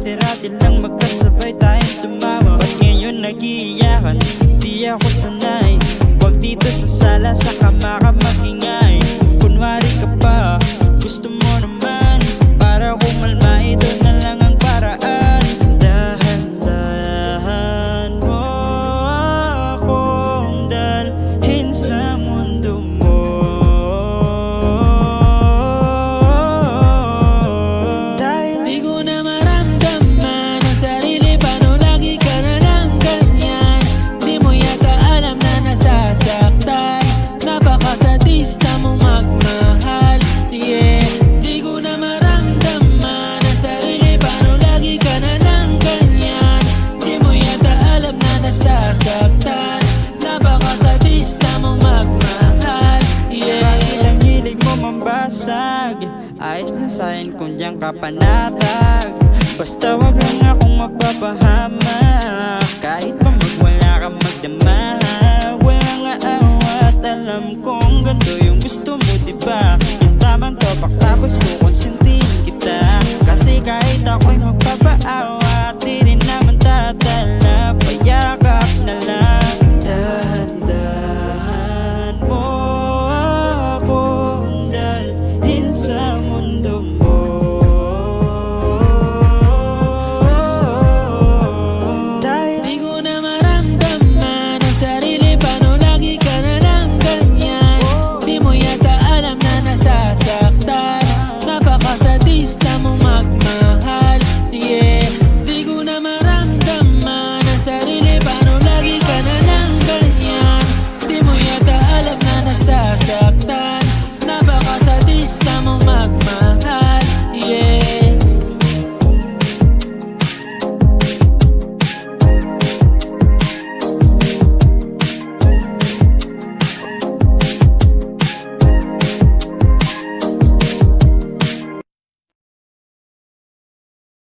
Dati-dati lang magkasabay tayong tumawa. Ba't ngayon nag-iiyakan? Di ako sanay. Huwag dito sa sala, sa kama ka magingay. Kunwari ka pa, gusto mo naman. Para kumalma, ito na lang ang paraan. Dahan-dahan mo akong dalhin sa mundo mo. Dahil di ko na maramdaman ang sarili, paano lagi ka na lang ganyan? Di mo yata alam na nasasaktan, napakasadista mong magmahal. Yeah, di ko na maramdaman ang sarili, paano lagi ka na lang ganyan? Di mo yata alam na nasasaktan, napakasadista mong magmahal. Yeah, ang hilig mo mambasag, ayos lang sa'kin kung diyan ka panatag. Basta wag lang akong mapapahama. Kahit pa magwala ka magdama, walang aawa at alam kong ganito yung gusto mo, diba? Yung tamang topak tapos kuha